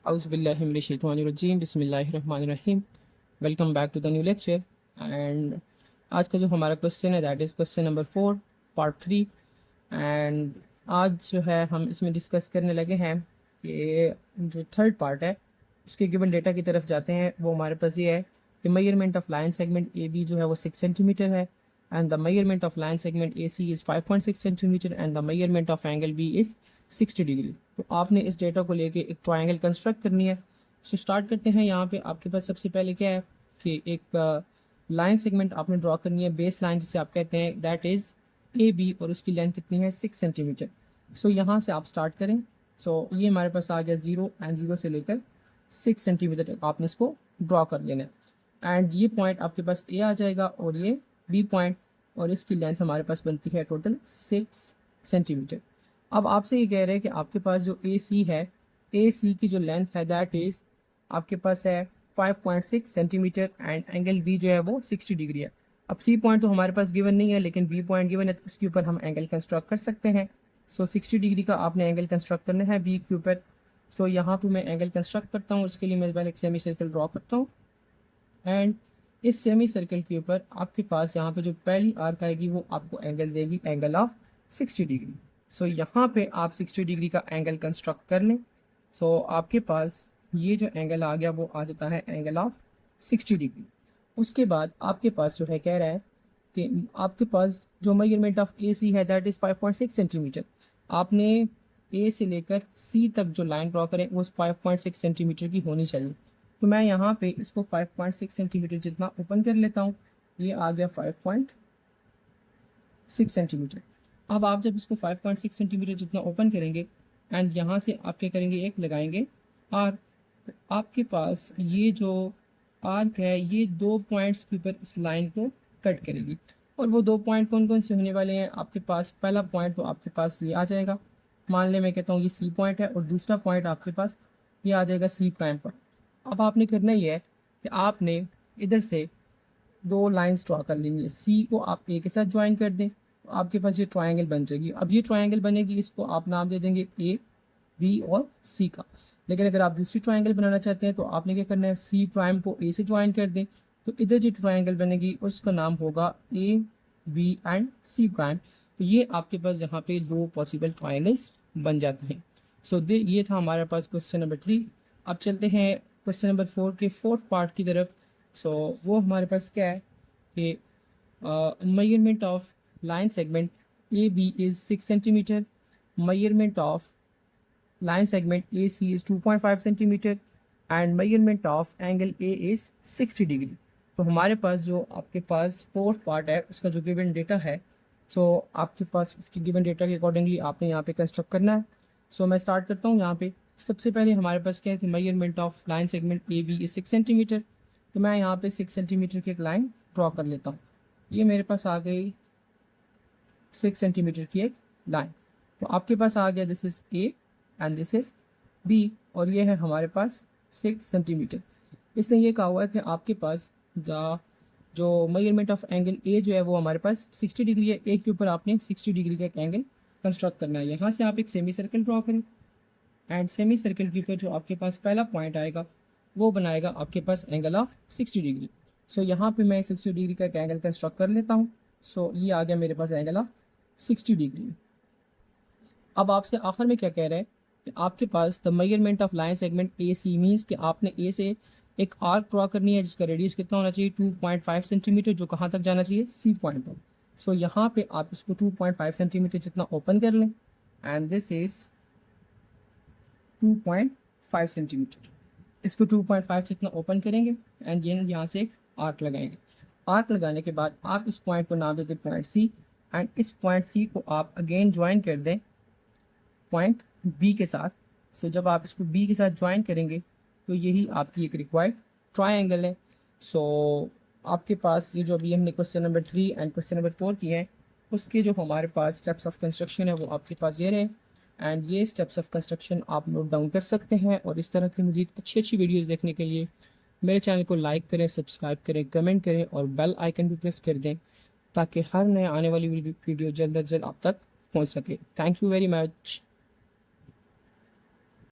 औज़ुबिल्लाहिमिनश्शैतानिर्रजीम बिस्मिल्लाहिर्रहमानिर्रहीम। Welcome back to the new lecture. And आज का जो हमारा क्वेश्चन है that is question number 4 part 3। And आज जो है हम इसमें डिस्कस करने लगे हैं कि जो थर्ड पार्ट है उसके गिवन डेटा की तरफ जाते हैं। वो हमारे पास ये है कि measurement of line segment A B जो है वो 6 सेंटीमीटर है and the measurement of line segment A C is 5.6 centimetre and the measurement of angle B is 60 degree. तो आपने इस डेटा को लेके एक ट्रायंगल कंस्ट्रक्ट करनी है। सो स्टार्ट करते हैं। यहाँ पे आपके पास सबसे पहले क्या है कि एक लाइन सेगमेंट आपने ड्रॉ करनी है, बेस लाइन जिसे आप कहते हैं, दैट इज़ ए बी, और उसकी लेंथ कितनी है 6 सेंटीमीटर। सो यहाँ से आप स्टार्ट करें। सो ये हमारे पास आ गया 0 एंड 0 से लेकर 6 सेंटीमीटर तक आपने इसको ड्रॉ कर लेना है। एंड ये पॉइंट आपके पास ए आ जाएगा और ये बी पॉइंट, और इसकी लेंथ हमारे पास बनती है टोटल 6 सेंटीमीटर। अब आपसे ये कह रहे हैं कि आपके पास जो ए सी है, ए सी की जो लेंथ है दैट इज़ आपके पास है 5.6 सेंटीमीटर एंड एंगल बी जो है वो 60 डिग्री है। अब सी पॉइंट तो हमारे पास गिवन नहीं है लेकिन बी पॉइंट गिवन है, तो उसके ऊपर हम एंगल कंस्ट्रक्ट कर सकते हैं। सो 60 डिग्री का आपने एंगल कंस्ट्रक्ट करना है बी के ऊपर। सो यहाँ पे मैं एंगल कंस्ट्रक्ट करता हूँ। उसके लिए मैं पहले एक सेमी सर्कल ड्रॉ करता हूँ एंड इस सेमी सर्कल के ऊपर आपके पास यहाँ पे जो पहली आर्क आएगी वो आपको एंगल देगी, एंगल ऑफ 60 डिग्री। सो यहाँ पे आप 60 डिग्री का एंगल कंस्ट्रक्ट कर लें। सो आपके पास ये जो एंगल आ गया वो आ जाता है एंगल ऑफ 60 डिग्री। उसके बाद आपके पास जो है कह रहा है कि आपके पास जो मेजरमेंट ऑफ ए सी है दैट इज़ 5.6 सेंटीमीटर। आपने ए से लेकर सी तक जो लाइन ड्रॉ करें वो 5.6 सेंटीमीटर की होनी चाहिए। तो मैं यहाँ पे इसको 5.6 सेंटीमीटर जितना ओपन कर लेता हूँ। ये आ गया 5.6 सेंटीमीटर। अब आप जब इसको 5.6 सेंटीमीटर जितना ओपन करेंगे एंड यहाँ से आप क्या करेंगे, एक लगाएंगे आर्क। आपके पास ये जो आर्क है ये 2 पॉइंट्स के ऊपर इस लाइन को कट करेगी। और वो 2 पॉइंट कौन कौन से होने वाले हैं आपके पास? पहला पॉइंट तो आपके पास ये आ जाएगा, मान लें मैं कहता हूँ ये सी पॉइंट है, और दूसरा पॉइंट आपके पास ये आ जाएगा सी प्राइम पर। अब आपने करना ये है कि आपने इधर से 2 लाइंस ड्रॉ कर लेंगे। सी को आप ए के साथ ज्वाइन कर दें तो आपके पास ये ट्रायंगल बन जाएगी। अब ये ट्रायंगल बनेगी, इसको आप नाम दे देंगे ए बी और सी का। लेकिन अगर आप दूसरी ट्रायंगल बनाना चाहते हैं तो आपने क्या करना है, सी प्राइम को ए से ज्वाइन कर दें तो इधर जो ट्रायंगल बनेगी उसका नाम होगा A B and C prime. तो ये आपके पास यहाँ पे 2 पॉसिबल ट्रायंगल्स बन जाते हैं। सो ये था हमारे पास क्वेश्चन नंबर 3। अब चलते हैं क्वेश्चन नंबर 4 के फोर्थ पार्ट की तरफ। सो वो हमारे पास क्या है कि measurement of line segment A B is 6 centimetre, measurement of line segment AC is 2.5 centimetre and measurement of angle A is 60 degree. तो हमारे पास जो आपके पास फोर्थ पार्ट है उसका जो गिवन डेटा है, सो आपके पास उसकी गिवन डेटा के अकॉर्डिंगली आपने यहाँ पे कंस्ट्रक्ट करना है। सो मैं स्टार्ट करता हूँ। यहाँ पे सबसे पहले हमारे पास क्या है कि measurement of line segment A B is 6 centimetre. तो मैं यहाँ पे 6 सेंटीमीटर की एक लाइन ड्रॉ कर लेता हूँ। ये मेरे पास आ गई 6 सेंटीमीटर की एक लाइन। तो आपके पास आ गया this is A and this is B, और ये है हमारे पास 6 सेंटीमीटर। इसने ये कहा हुआ है कि आपके पास जो मेजरमेंट ऑफ एंगल ए जो है वो हमारे पास 60 डिग्री है। एक के ऊपर आपने 60 डिग्री का एक एंगल कंस्ट्रक्ट करना है। यहाँ से आप एक सेमी सर्कल ड्रॉ करें एंड सेमी सर्कल के ऊपर जो आपके पास पहला पॉइंट आएगा वो बनाएगा आपके पास एंगल ऑफ 60 डिग्री। सो यहाँ पे मैं 60 डिग्री का एक एंगल कंस्ट्रक्ट कर लेता हूँ। सो ये आ गया मेरे पास एंगल ऑफ 60 डिग्री। अब आपसे आखिर में क्या कह रहे हैं कि आपके पास the measurement of line segment A C means कि आपने ए से एक आर्क ड्रॉ करनी है जिसका रेडियस कितना होना चाहिए 2.5 सेंटीमीटर, जो कहाँ तक जाना चाहिए सी पॉइंट तक। सो यहाँ पे आप इसको 2.5 सेंटीमीटर जितना ओपन कर लें एंड दिस इज 2.5 सेंटीमीटर। इसको 2.5 जितना ओपन करेंगे एंड ये यहाँ से एक आर्क लगाएंगे। आर्क लगाने के बाद आप इस पॉइंट को नाम देते पॉइंट सी एंड इस पॉइंट सी को आप अगेन ज्वाइन कर दें पॉइंट बी के साथ। सो जब आप इसको बी के साथ ज्वाइन करेंगे तो यही आपकी एक रिक्वायर्ड ट्रायंगल है। सो आपके पास ये जो अभी हमने question number 3 and question number 4 किए हैं उसके जो हमारे पास स्टेप्स ऑफ कंस्ट्रक्शन है वो आपके पास ये रहे एंड ये स्टेप्स ऑफ कंस्ट्रक्शन आप नोट डाउन कर सकते हैं। और इस तरह की मज़ीद अच्छी अच्छी वीडियोज़ देखने के लिए मेरे चैनल को लाइक करें, सब्सक्राइब करें, कमेंट करें और बेल आइकन भी प्रेस कर दें ताकि हर नए आने वाली वीडियो जल्द अज जल्द आप तक पहुँच सके। Thank you very much.